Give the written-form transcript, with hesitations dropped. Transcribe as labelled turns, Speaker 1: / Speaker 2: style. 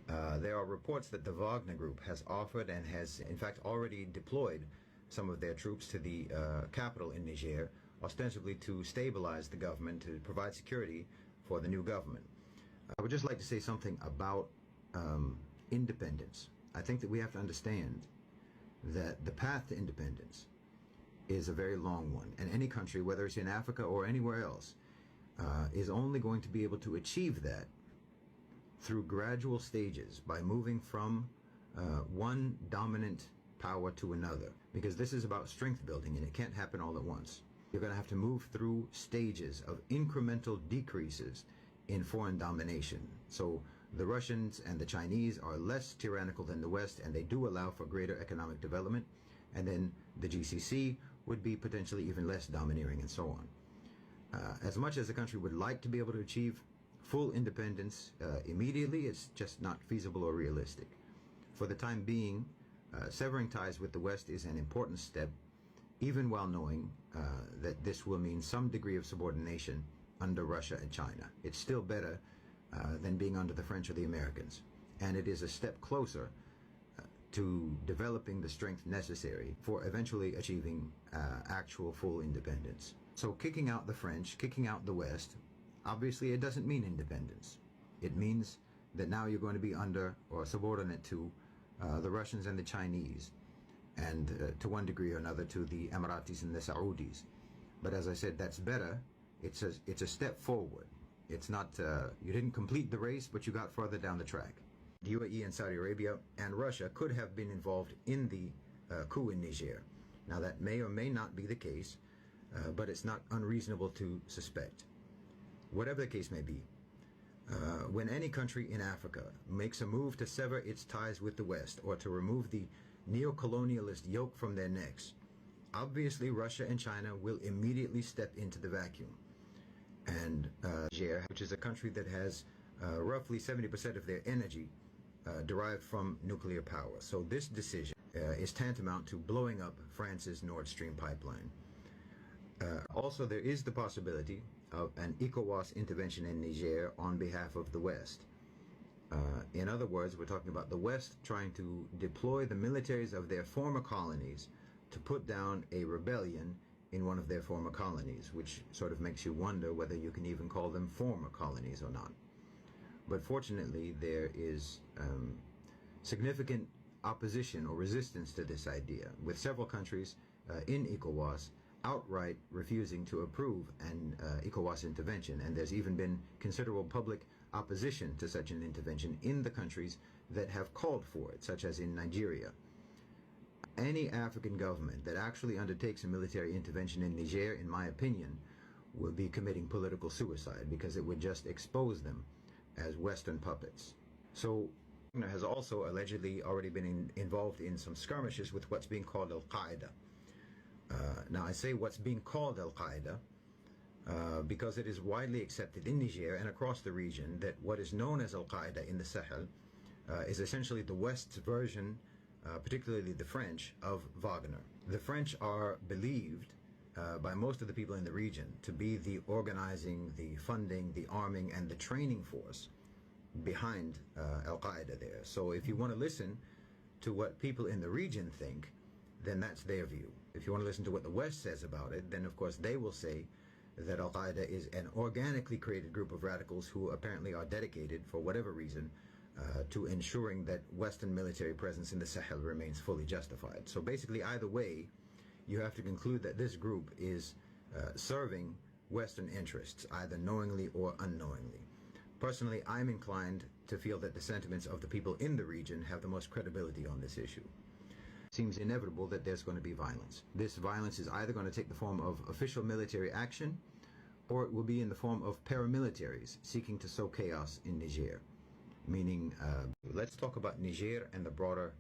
Speaker 1: There are reports that the Wagner Group has offered and has, in fact, already deployed some of their troops to the capital in Niger, ostensibly to stabilize the government, to provide security for the new government. I would just like to say something about independence. I think that we have to understand that the path to independence is a very long one, and any country, whether it's in Africa or anywhere else, is only going to be able to achieve that through gradual stages by moving from one dominant power to another, because this is about strength building and it can't happen all at once. You're going to have to move through stages of incremental decreases in foreign domination. So the Russians and the Chinese are less tyrannical than the West, and they do allow for greater economic development, and then the GCC would be potentially even less domineering, and so on. As much as the country would like to be able to achieve full independence immediately, it's just not feasible or realistic. For the time being, severing ties with the West is an important step, even while knowing that this will mean some degree of subordination under Russia and China. It's still better than being under the French or the Americans, and it is a step closer to developing the strength necessary for eventually achieving actual full independence. So kicking out the French, kicking out the West, obviously it doesn't mean independence. It means that now you're going to be under or subordinate to the Russians and the Chinese, and to one degree or another to the Emiratis and the Saudis. But as I said, that's better. It's a step forward. It's not, you didn't complete the race, but you got further down the track. The UAE and Saudi Arabia and Russia could have been involved in the coup in Niger. Now that may or may not be the case, but it's not unreasonable to suspect. Whatever the case may be, when any country in Africa makes a move to sever its ties with the West or to remove the neo-colonialist yoke from their necks, obviously Russia and China will immediately step into the vacuum. And Niger, which is a country that has roughly 70% of their energy derived from nuclear power. So this decision is tantamount to blowing up France's Nord Stream pipeline. Also, there is the possibility of an ECOWAS intervention in Niger on behalf of the West. In other words, we're talking about the West trying to deploy the militaries of their former colonies to put down a rebellion in one of their former colonies, which sort of makes you wonder whether you can even call them former colonies or not. But fortunately, there is significant opposition or resistance to this idea, with several countries in ECOWAS outright refusing to approve an ECOWAS intervention, and there's even been considerable public opposition to such an intervention in the countries that have called for it, such as in Nigeria. Any African government that actually undertakes a military intervention in Niger, in my opinion, will be committing political suicide, because it would just expose them as Western puppets. So Wagner has also allegedly already been involved in some skirmishes with what's being called Al-Qaeda. Now I say what's being called Al-Qaeda because it is widely accepted in Niger and across the region that what is known as Al-Qaeda in the Sahel is essentially the West's version, particularly the French, of Wagner. The French are believed by most of the people in the region to be the organizing, the funding, the arming, and the training force behind Al-Qaeda there. So if you want to listen to what people in the region think, then that's their view. If you want to listen to what the West says about it, then of course they will say that Al-Qaeda is an organically created group of radicals who apparently are dedicated, for whatever reason, to ensuring that Western military presence in the Sahel remains fully justified. So basically, either way, you have to conclude that this group is serving Western interests, either knowingly or unknowingly. Personally, I'm inclined to feel that the sentiments of the people in the region have the most credibility on this issue. It seems inevitable that there's going to be violence. This violence is either going to take the form of official military action, or it will be in the form of paramilitaries seeking to sow chaos in Niger. Meaning, let's talk about Niger and the broader